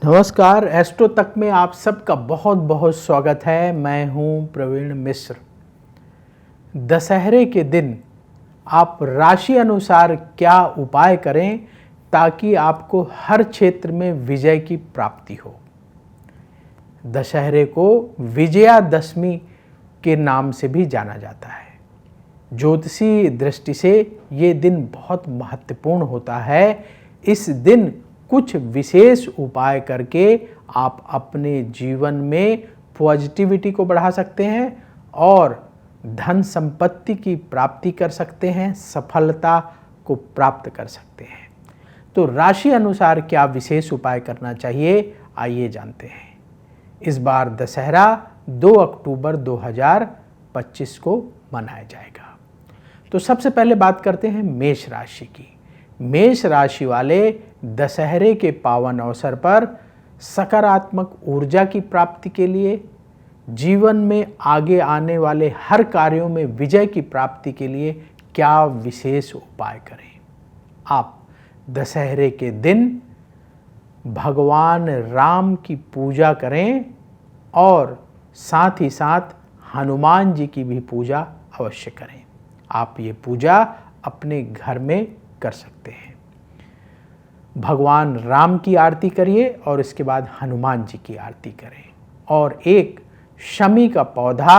नमस्कार, एस्ट्रो तक में आप सबका बहुत बहुत स्वागत है। मैं हूं प्रवीण मिश्र। दशहरे के दिन आप राशि अनुसार क्या उपाय करें ताकि आपको हर क्षेत्र में विजय की प्राप्ति हो। दशहरे को विजयादशमी के नाम से भी जाना जाता है। ज्योतिषीय दृष्टि से ये दिन बहुत महत्वपूर्ण होता है। इस दिन कुछ विशेष उपाय करके आप अपने जीवन में पॉजिटिविटी को बढ़ा सकते हैं और धन संपत्ति की प्राप्ति कर सकते हैं, सफलता को प्राप्त कर सकते हैं। तो राशि अनुसार क्या विशेष उपाय करना चाहिए, आइए जानते हैं। इस बार दशहरा 2 अक्टूबर 2025 को मनाया जाएगा। तो सबसे पहले बात करते हैं मेष राशि की। मेष राशि वाले दशहरे के पावन अवसर पर सकारात्मक ऊर्जा की प्राप्ति के लिए, जीवन में आगे आने वाले हर कार्यों में विजय की प्राप्ति के लिए क्या विशेष उपाय करें। आप दशहरे के दिन भगवान राम की पूजा करें और साथ ही साथ हनुमान जी की भी पूजा अवश्य करें। आप ये पूजा अपने घर में कर सकते हैं। भगवान राम की आरती करिए और इसके बाद हनुमान जी की आरती करें और एक शमी का पौधा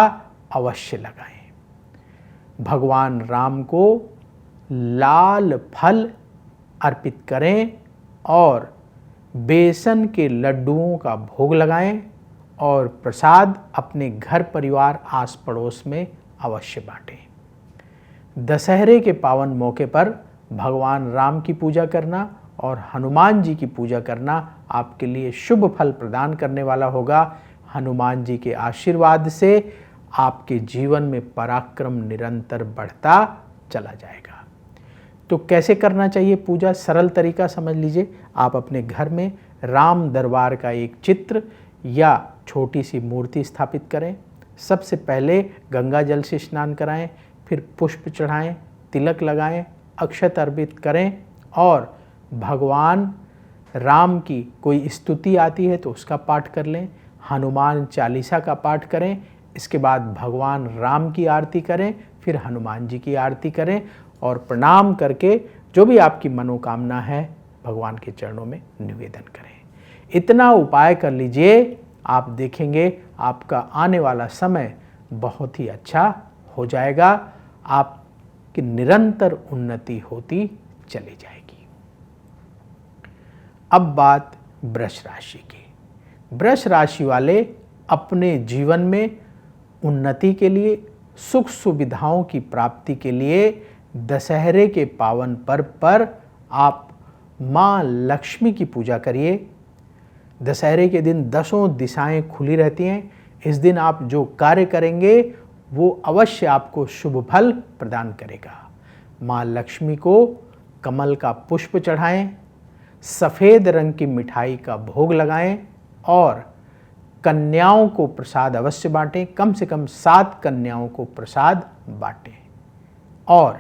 अवश्य लगाएं। भगवान राम को लाल फल अर्पित करें और बेसन के लड्डुओं का भोग लगाएं और प्रसाद अपने घर परिवार आस पड़ोस में अवश्य बांटें। दशहरे के पावन मौके पर भगवान राम की पूजा करना और हनुमान जी की पूजा करना आपके लिए शुभ फल प्रदान करने वाला होगा। हनुमान जी के आशीर्वाद से आपके जीवन में पराक्रम निरंतर बढ़ता चला जाएगा। तो कैसे करना चाहिए पूजा, सरल तरीका समझ लीजिए। आप अपने घर में राम दरबार का एक चित्र या छोटी सी मूर्ति स्थापित करें। सबसे पहले गंगा जल से स्नान कराएं, फिर पुष्प चढ़ाएं, तिलक लगाएं, अक्षत अर्पित करें और भगवान राम की कोई स्तुति आती है तो उसका पाठ कर लें। हनुमान चालीसा का पाठ करें। इसके बाद भगवान राम की आरती करें, फिर हनुमान जी की आरती करें और प्रणाम करके जो भी आपकी मनोकामना है भगवान के चरणों में निवेदन करें। इतना उपाय कर लीजिए, आप देखेंगे आपका आने वाला समय बहुत ही अच्छा हो जाएगा। आपकी निरंतर उन्नति होती चली जाएगी। अब बात वृष राशि की। वृष राशि वाले अपने जीवन में उन्नति के लिए, सुख सुविधाओं की प्राप्ति के लिए दशहरे के पावन पर्व पर आप माँ लक्ष्मी की पूजा करिए। दशहरे के दिन 10 दिशाएं खुली रहती हैं। इस दिन आप जो कार्य करेंगे वो अवश्य आपको शुभ फल प्रदान करेगा। माँ लक्ष्मी को कमल का पुष्प चढ़ाएं, सफ़ेद रंग की मिठाई का भोग लगाएं और कन्याओं को प्रसाद अवश्य बांटें। कम से कम 7 कन्याओं को प्रसाद बांटें और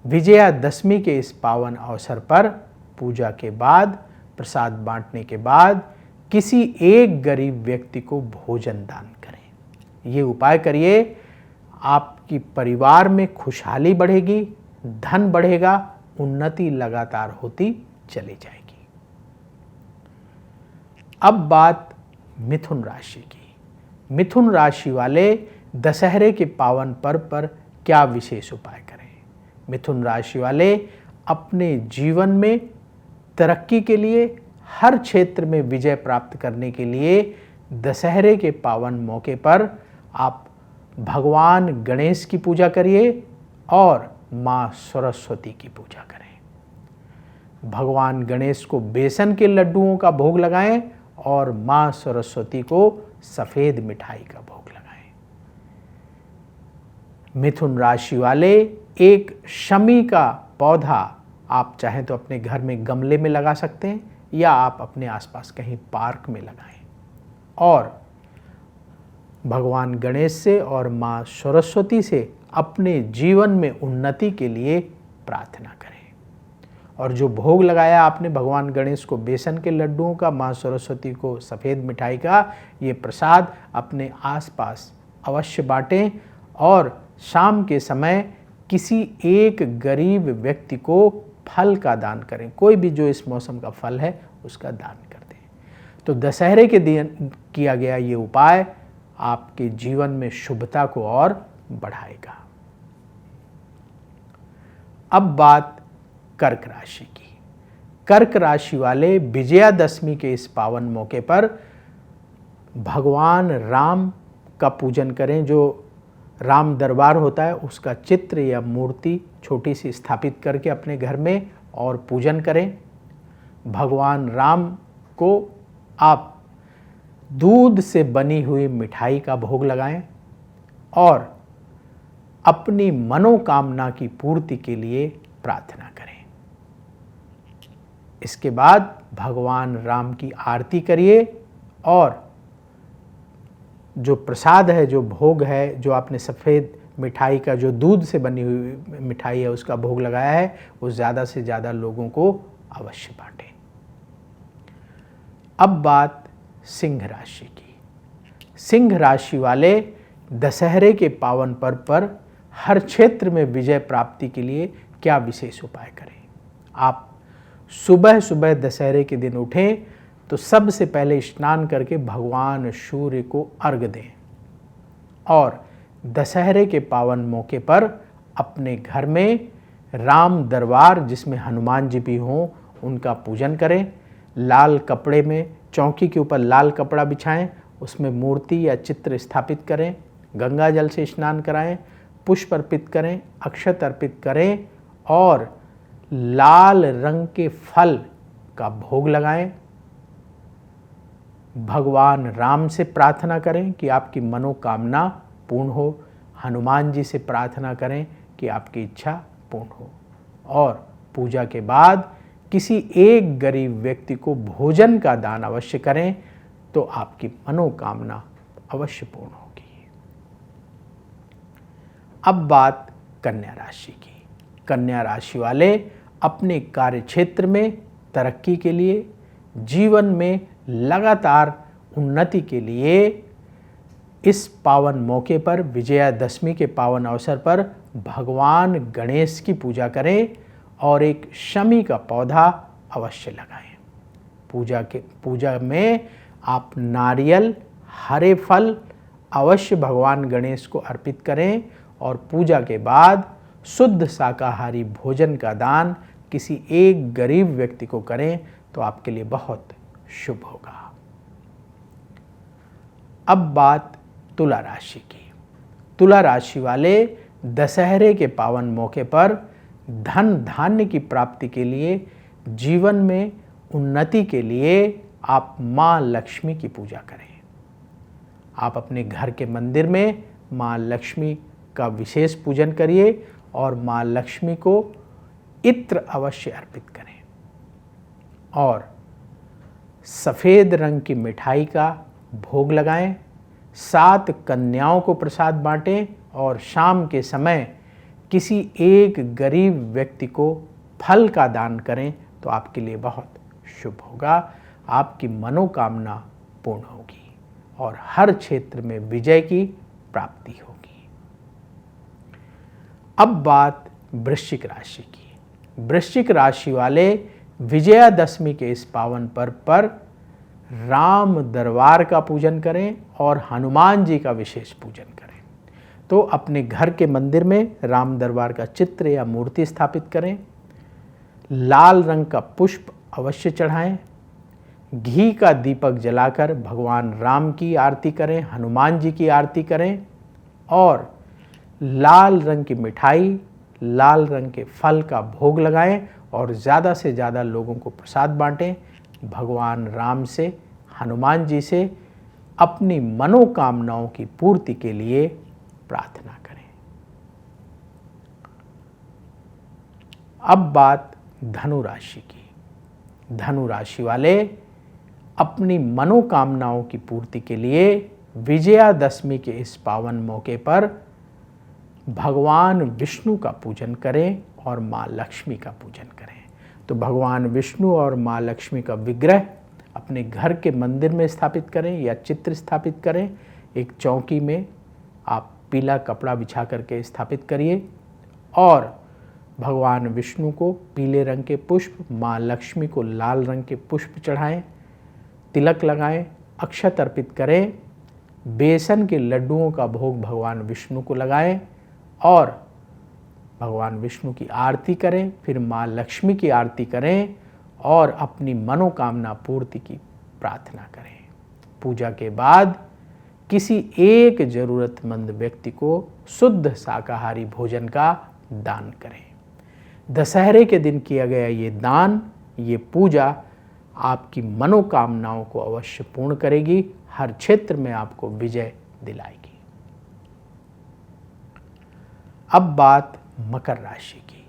विजयादशमी के इस पावन अवसर पर पूजा के बाद, प्रसाद बांटने के बाद किसी एक गरीब व्यक्ति को भोजन दान करें। ये उपाय करिए, आपकी परिवार में खुशहाली बढ़ेगी, धन बढ़ेगा, उन्नति लगातार होती चली जाएगी। अब बात मिथुन राशि की। मिथुन राशि वाले दशहरे के पावन पर्व पर क्या विशेष उपाय करें। मिथुन राशि वाले अपने जीवन में तरक्की के लिए, हर क्षेत्र में विजय प्राप्त करने के लिए दशहरे के पावन मौके पर आप भगवान गणेश की पूजा करिए और माँ सरस्वती की पूजा करें। भगवान गणेश को बेसन के लड्डुओं का भोग लगाएं और माँ सरस्वती को सफ़ेद मिठाई का भोग लगाएं। मिथुन राशि वाले एक शमी का पौधा आप चाहें तो अपने घर में गमले में लगा सकते हैं या आप अपने आसपास कहीं पार्क में लगाएं और भगवान गणेश से और माँ सरस्वती से अपने जीवन में उन्नति के लिए प्रार्थना करें और जो भोग लगाया आपने भगवान गणेश को बेसन के लड्डुओं का, माँ सरस्वती को सफ़ेद मिठाई का, ये प्रसाद अपने आसपास अवश्य बांटें और शाम के समय किसी एक गरीब व्यक्ति को फल का दान करें। कोई भी जो इस मौसम का फल है उसका दान कर दें। तो दशहरे के दिन किया गया ये उपाय आपके जीवन में शुभता को और बढ़ाएगा। अब बात कर्क राशि की। कर्क राशि वाले विजयादशमी के इस पावन मौके पर भगवान राम का पूजन करें। जो राम दरबार होता है उसका चित्र या मूर्ति छोटी सी स्थापित करके अपने घर में और पूजन करें। भगवान राम को आप दूध से बनी हुई मिठाई का भोग लगाएं और अपनी मनोकामना की पूर्ति के लिए प्रार्थना करें। इसके बाद भगवान राम की आरती करिए और जो प्रसाद है, जो भोग है, जो आपने सफ़ेद मिठाई का, जो दूध से बनी हुई मिठाई है उसका भोग लगाया है, वो ज़्यादा से ज़्यादा लोगों को अवश्य बांटें। अब बात सिंह राशि की। सिंह राशि वाले दशहरे के पावन पर्व पर हर क्षेत्र में विजय प्राप्ति के लिए क्या विशेष उपाय करें। आप सुबह सुबह दशहरे के दिन उठें तो सबसे पहले स्नान करके भगवान सूर्य को अर्घ दें और दशहरे के पावन मौके पर अपने घर में राम दरबार, जिसमें हनुमान जी भी हों, उनका पूजन करें। लाल कपड़े में चौकी के ऊपर लाल कपड़ा बिछाएं, उसमें मूर्ति या चित्र स्थापित करें, गंगा जल से स्नान कराएं, पुष्प अर्पित करें, अक्षत अर्पित करें और लाल रंग के फल का भोग लगाएं। भगवान राम से प्रार्थना करें कि आपकी मनोकामना पूर्ण हो। हनुमान जी से प्रार्थना करें कि आपकी इच्छा पूर्ण हो और पूजा के बाद किसी एक गरीब व्यक्ति को भोजन का दान अवश्य करें तो आपकी मनोकामना अवश्य पूर्ण होगी। अब बात कन्या राशि की। कन्या राशि वाले अपने कार्य क्षेत्र में तरक्की के लिए, जीवन में लगातार उन्नति के लिए इस पावन मौके पर, विजयादशमी के पावन अवसर पर भगवान गणेश की पूजा करें और एक शमी का पौधा अवश्य लगाएं। पूजा में आप नारियल, हरे फल अवश्य भगवान गणेश को अर्पित करें और पूजा के बाद शुद्ध शाकाहारी भोजन का दान किसी एक गरीब व्यक्ति को करें तो आपके लिए बहुत शुभ होगा। अब बात तुला राशि की। तुला राशि वाले दशहरे के पावन मौके पर धन धान्य की प्राप्ति के लिए, जीवन में उन्नति के लिए आप माँ लक्ष्मी की पूजा करें। आप अपने घर के मंदिर में माँ लक्ष्मी का विशेष पूजन करिए और माँ लक्ष्मी को इत्र अवश्य अर्पित करें और सफ़ेद रंग की मिठाई का भोग लगाएं। 7 कन्याओं को प्रसाद बांटें और शाम के समय किसी एक गरीब व्यक्ति को फल का दान करें तो आपके लिए बहुत शुभ होगा। आपकी मनोकामना पूर्ण होगी और हर क्षेत्र में विजय की प्राप्ति होगी। अब बात वृश्चिक राशि की। वृश्चिक राशि वाले विजयादशमी के इस पावन पर्व पर राम दरबार का पूजन करें और हनुमान जी का विशेष पूजन करें। तो अपने घर के मंदिर में राम दरबार का चित्र या मूर्ति स्थापित करें। लाल रंग का पुष्प अवश्य चढ़ाएं। घी का दीपक जलाकर भगवान राम की आरती करें, हनुमान जी की आरती करें और लाल रंग की मिठाई, लाल रंग के फल का भोग लगाएं और ज़्यादा से ज़्यादा लोगों को प्रसाद बांटें। भगवान राम से, हनुमान जी से अपनी मनोकामनाओं की पूर्ति के लिए प्रार्थना करें। अब बात धनु राशि की। धनु राशि वाले अपनी मनोकामनाओं की पूर्ति के लिए विजयादशमी के इस पावन मौके पर भगवान विष्णु का पूजन करें और माँ लक्ष्मी का पूजन करें। तो तो भगवान विष्णु और माँ लक्ष्मी का विग्रह अपने घर के मंदिर में स्थापित करें या चित्र स्थापित करें। एक चौकी में आप पीला कपड़ा बिछा करके स्थापित करिए और भगवान विष्णु को पीले रंग के पुष्प, माँ लक्ष्मी को लाल रंग के पुष्प चढ़ाएं, तिलक लगाएं, अक्षत अर्पित करें, बेसन के लड्डुओं का भोग भगवान विष्णु को लगाएं और भगवान विष्णु की आरती करें। फिर माँ लक्ष्मी की आरती करें और अपनी मनोकामना पूर्ति की प्रार्थना करें। पूजा के बाद किसी एक जरूरतमंद व्यक्ति को शुद्ध शाकाहारी भोजन का दान करें। दशहरे के दिन किया गया ये दान, ये पूजा आपकी मनोकामनाओं को अवश्य पूर्ण करेगी, हर क्षेत्र में आपको विजय दिलाएगी। अब बात मकर राशि की।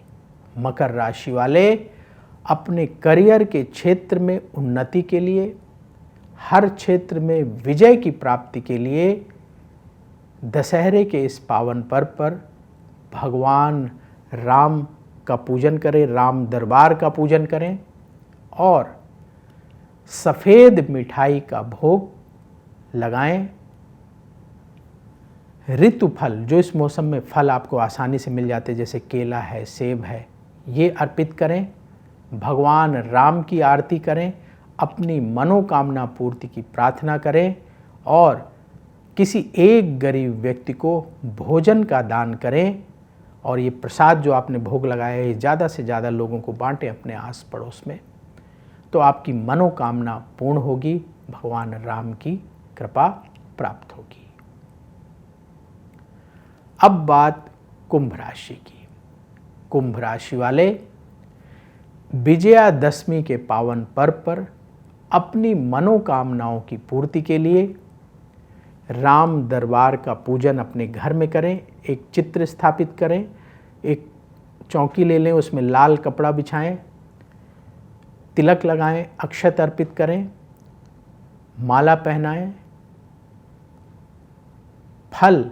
मकर राशि वाले अपने करियर के क्षेत्र में उन्नति के लिए, हर क्षेत्र में विजय की प्राप्ति के लिए दशहरे के इस पावन पर्व पर भगवान राम का पूजन करें, राम दरबार का पूजन करें और सफ़ेद मिठाई का भोग लगाएं। ऋतु फल, जो इस मौसम में फल आपको आसानी से मिल जाते हैं, जैसे केला है, सेब है, ये अर्पित करें। भगवान राम की आरती करें, अपनी मनोकामना पूर्ति की प्रार्थना करें और किसी एक गरीब व्यक्ति को भोजन का दान करें। और ये प्रसाद जो आपने भोग लगाया है, ज़्यादा से ज़्यादा लोगों को बांटें अपने आस पड़ोस में, तो आपकी मनोकामना पूर्ण होगी, भगवान राम की कृपा प्राप्त होगी। अब बात कुंभ राशि की। कुंभ राशि वाले विजयादशमी के पावन पर्व पर अपनी मनोकामनाओं की पूर्ति के लिए राम दरबार का पूजन अपने घर में करें। एक चित्र स्थापित करें, एक चौकी ले लें, उसमें लाल कपड़ा बिछाएं, तिलक लगाएं, अक्षत अर्पित करें, माला पहनाएं। फल,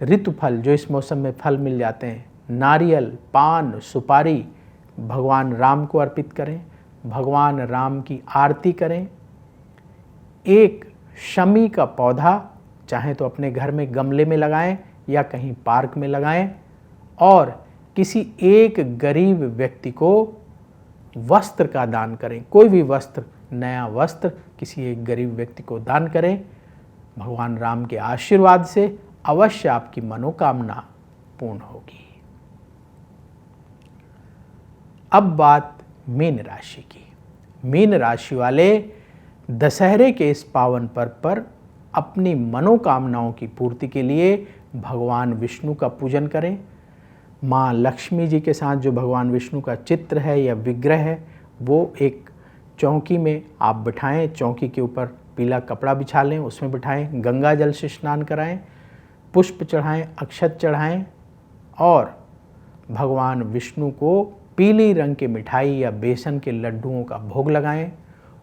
ऋतु फल, जो इस मौसम में फल मिल जाते हैं, नारियल, पान, सुपारी भगवान राम को अर्पित करें। भगवान राम की आरती करें। एक शमी का पौधा चाहे तो अपने घर में गमले में लगाएं या कहीं पार्क में लगाएं और किसी एक गरीब व्यक्ति को वस्त्र का दान करें। कोई भी वस्त्र, नया वस्त्र किसी एक गरीब व्यक्ति को दान करें। भगवान राम के आशीर्वाद से अवश्य आपकी मनोकामना पूर्ण होगी। अब बात मीन राशि की। मीन राशि वाले दशहरे के इस पावन पर्व पर अपनी मनोकामनाओं की पूर्ति के लिए भगवान विष्णु का पूजन करें। माँ लक्ष्मी जी के साथ जो भगवान विष्णु का चित्र है या विग्रह है, वो एक चौकी में आप बिठाएं। चौकी के ऊपर पीला कपड़ा बिछा लें, उसमें बिठाएं, गंगा जल से स्नान कराएं, पुष्प चढ़ाएं, अक्षत चढ़ाएं और भगवान विष्णु को पीली रंग के मिठाई या बेसन के लड्डुओं का भोग लगाएं।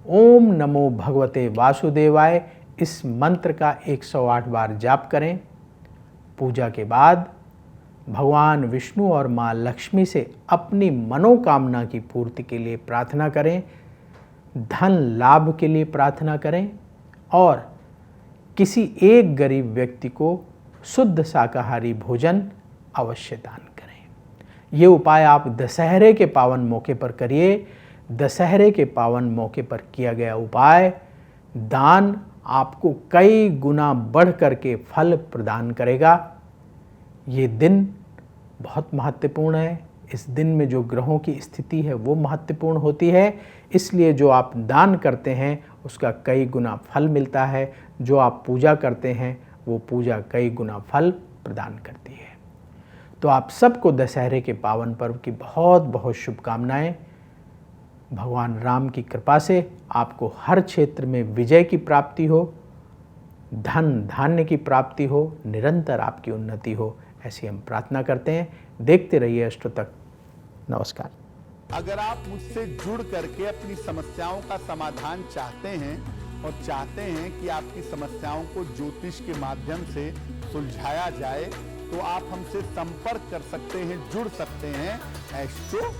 ओम नमो भगवते वासुदेवाय इस मंत्र का 108 बार जाप करें। पूजा के बाद भगवान विष्णु और माँ लक्ष्मी से अपनी मनोकामना की पूर्ति के लिए प्रार्थना करें, धन लाभ के लिए प्रार्थना करें और किसी एक गरीब व्यक्ति को शुद्ध शाकाहारी भोजन अवश्य दान करें। ये उपाय आप दशहरे के पावन मौके पर करिए। दशहरे के पावन मौके पर किया गया उपाय दान आपको कई गुना बढ़ करके फल प्रदान करेगा। ये दिन बहुत महत्वपूर्ण है। इस दिन में जो ग्रहों की स्थिति है वो महत्वपूर्ण होती है, इसलिए जो आप दान करते हैं उसका कई गुना फल मिलता है। जो आप पूजा करते हैं वो पूजा कई गुना फल प्रदान करती है। तो आप सबको दशहरे के पावन पर्व की बहुत बहुत शुभकामनाएं। भगवान राम की कृपा से आपको हर क्षेत्र में विजय की प्राप्ति हो, धन धान्य की प्राप्ति हो, निरंतर आपकी उन्नति हो, ऐसी हम प्रार्थना करते हैं। देखते रहिए अष्टोतक। नमस्कार। अगर आप मुझसे जुड़ करके अपनी समस्याओं का समाधान चाहते हैं और चाहते हैं कि आपकी समस्याओं को ज्योतिष के माध्यम से सुलझाया जाए, तो आप हमसे संपर्क कर सकते हैं, जुड़ सकते हैं एस्ट्रो